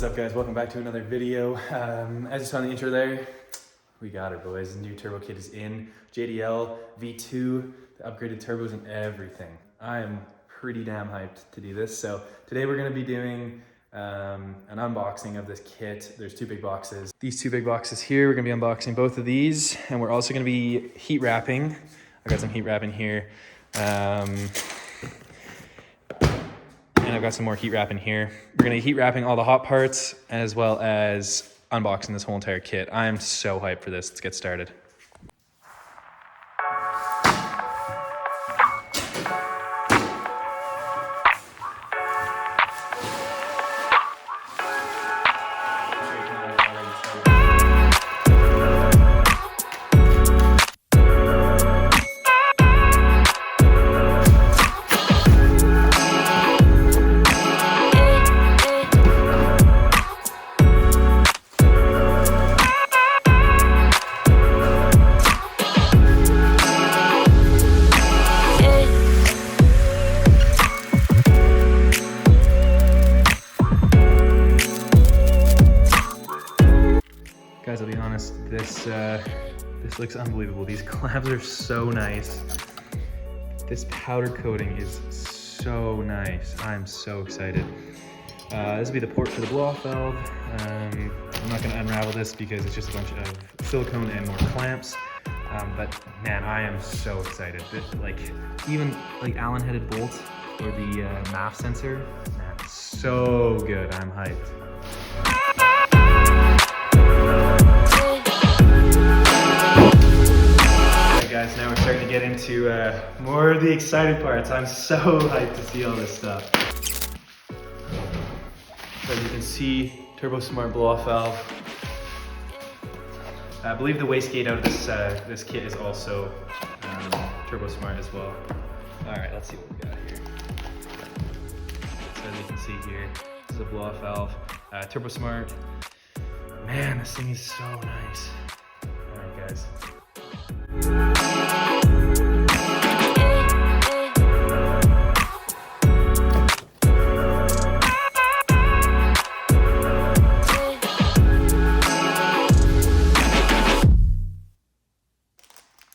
What's up guys, welcome back to another video. As you saw in the intro there, we got it boys. The new turbo kit is in. JDL V2, the upgraded turbos and everything. I am pretty damn hyped to do this. So today we're gonna be doing an unboxing of this kit. There's two big boxes. These two big boxes here, we're gonna be unboxing both of these, and we're also gonna be heat wrapping. I got some heat wrapping here. And I've got some more heat wrapping here. We're gonna be heat wrapping all the hot parts as well as unboxing this whole entire kit. I am so hyped for this. Let's get started. Guys, I'll be honest, this looks unbelievable. These clamps are so nice. This powder coating is so nice. I'm so excited. This will be the port for the blow-off valve. I'm not gonna unravel this because it's just a bunch of silicone and more clamps. But man, I am so excited. Even Allen-headed bolt for the MAF sensor, man, so good. I'm hyped. Guys, now we're starting to get into more of the exciting parts. I'm so hyped to see all this stuff. So as you can see, Turbo Smart blow-off valve. I believe the wastegate out of this kit is also Turbo Smart as well. All right, let's see what we got here. So as you can see here, this is a blow-off valve. Turbo Smart. Man, this thing is so nice. All right, guys.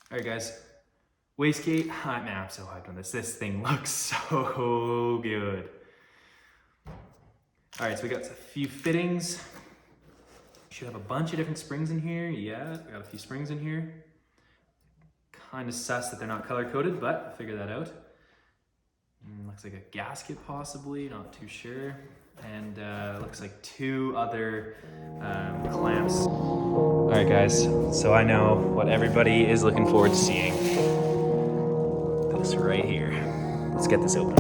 All right, guys, wastegate. Man, I'm so hyped on this. This thing looks so good. All right, so we got a few fittings. Should have a bunch of different springs in here. Yeah, I got a few springs in here. Kind of sus that they're not color coded, but I'll figure that out. Looks like a gasket possibly, not too sure. And looks like two other clamps. All right guys, so I know what everybody is looking forward to seeing. This right here. Let's get this open.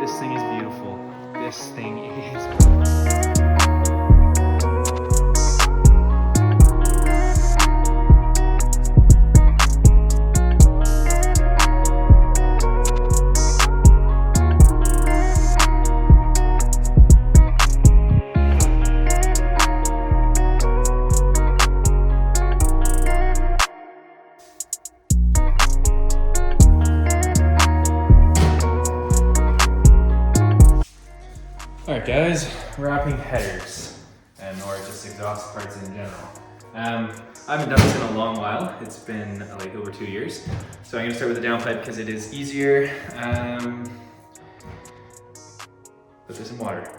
This thing is beautiful. This thing is Alright guys, wrapping headers, or just exhaust parts in general. I haven't done this in a long while. It's been like over 2 years. So I'm gonna start with the downpipe because it is easier. Put this in water.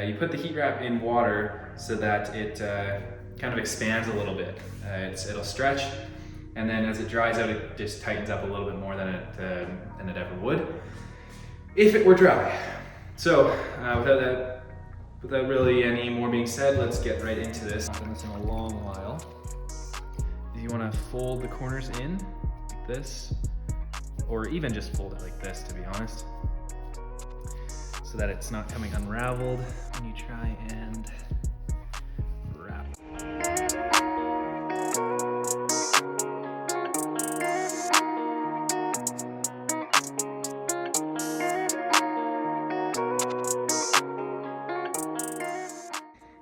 You put the heat wrap in water so that it kind of expands a little bit. It'll stretch, and then as it dries out, it just tightens up a little bit more than it ever would if it were dry. So without really any more being said, let's get right into this. I've done this in a long while. You want to fold the corners in like this, or even just fold it like this, to be honest, so that it's not coming unraveled when you try and wrap.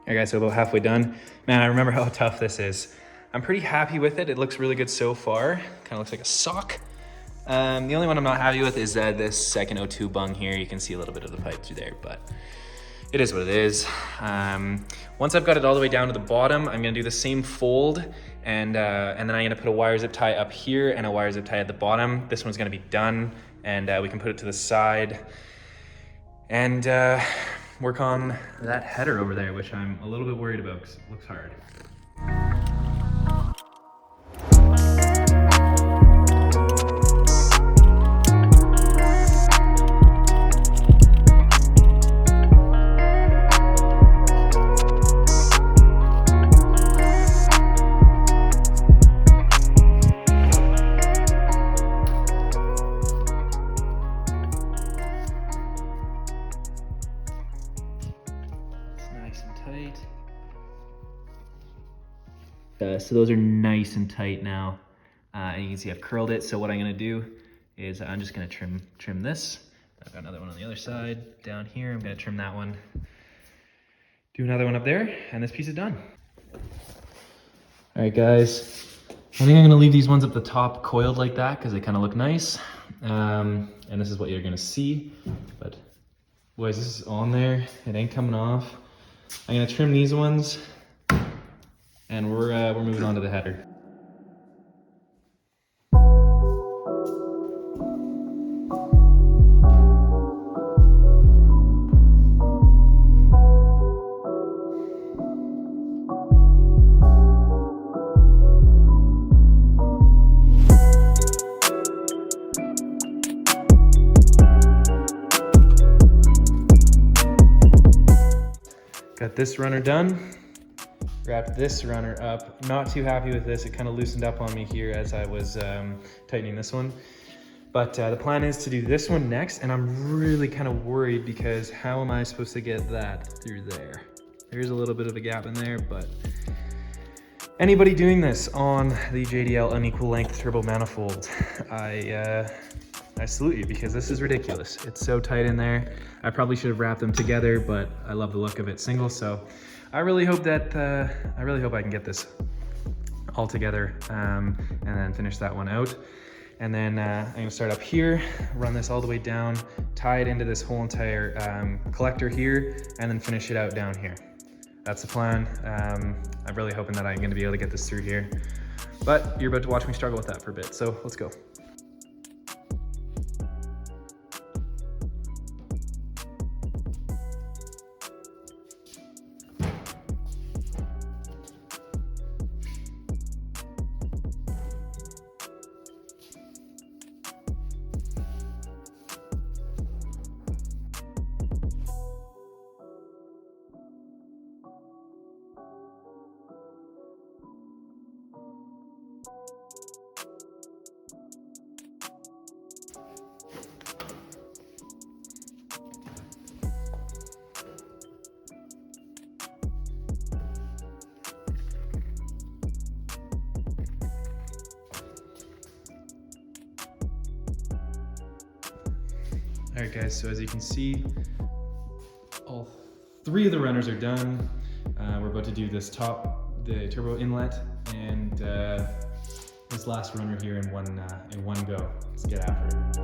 All right guys, so about halfway done. Man, I remember how tough this is. I'm pretty happy with it. It looks really good so far. Kind of looks like a sock. The only one I'm not happy with is this second O2 bung here. You can see a little bit of the pipe through there, but it is what it is. Once I've got it all the way down to the bottom, I'm gonna do the same fold, and then I'm gonna put a wire zip tie up here and a wire zip tie at the bottom. This one's gonna be done, and we can put it to the side and work on that header over there, which I'm a little bit worried about because it looks hard. So those are nice and tight now, and you can see I've curled it. So what I'm gonna do is I'm just gonna trim this. I've got another one on the other side down here. I'm gonna trim that one, do another one up there, and this piece is done. All right guys, I think I'm gonna leave these ones up the top coiled like that because they kind of look nice. And this is what you're gonna see, but boys, this is on there. It ain't coming off. I'm gonna trim these ones, and we're moving on to the header. Got this runner done. Wrapped this runner up. Not too happy with this. It kind of loosened up on me here as I was tightening this one. But the plan is to do this one next, and I'm really kind of worried because how am I supposed to get that through there? There's a little bit of a gap in there, but anybody doing this on the JDL unequal length turbo manifold, I salute you because this is ridiculous. It's so tight in there. I probably should have wrapped them together, but I love the look of it single, so I really hope that I can get this all together and then finish that one out. And then I'm gonna start up here, run this all the way down, tie it into this whole entire collector here, and then finish it out down here. That's the plan. I'm really hoping that I'm gonna be able to get this through here. But you're about to watch me struggle with that for a bit, so let's go. All right guys, so as you can see, all three of the runners are done. We're about to do this the turbo inlet, and this last runner here in one go. Let's get after it.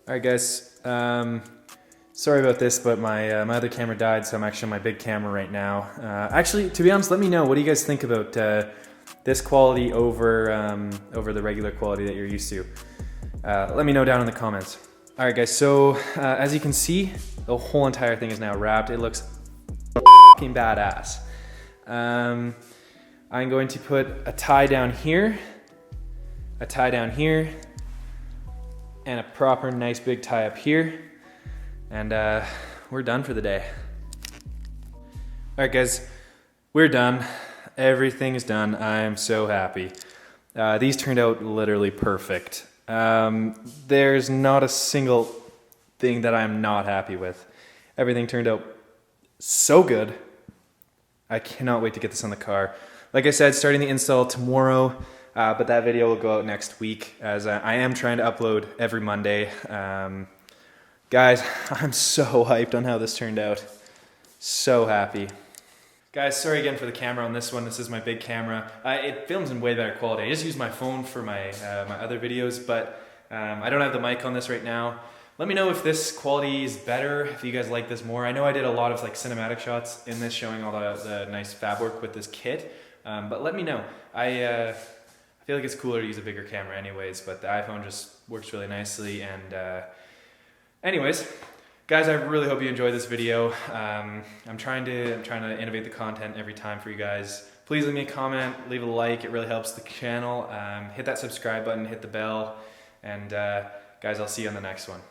All right guys, sorry about this, but my other camera died, so I'm actually on my big camera right now. Actually, to be honest, let me know, what do you guys think about this quality over the regular quality that you're used to? Let me know down in the comments. All right guys, so as you can see, the whole entire thing is now wrapped. It looks f***ing badass. I'm going to put a tie down here, and a proper nice big tie up here, and we're done for the day. All right guys, we're done. Everything is done. I am so happy. These turned out literally perfect. There's not a single thing that I'm not happy with. Everything turned out so good. I cannot wait to get this on the car. Like I said, starting the install tomorrow, but that video will go out next week as I am trying to upload every Monday. Guys, I'm so hyped on how this turned out. So happy. Guys, sorry again for the camera on this one. This is my big camera. It films in way better quality. I just use my phone for my other videos, but I don't have the mic on this right now. Let me know if this quality is better, if you guys like this more. I know I did a lot of like cinematic shots in this showing all the nice fab work with this kit, but let me know. I feel like it's cooler to use a bigger camera anyways, but the iPhone just works really nicely. And anyways, guys, I really hope you enjoyed this video. I'm trying to innovate the content every time for you guys. Please leave me a comment, leave a like, it really helps the channel. Hit that subscribe button, hit the bell, and guys, I'll see you on the next one.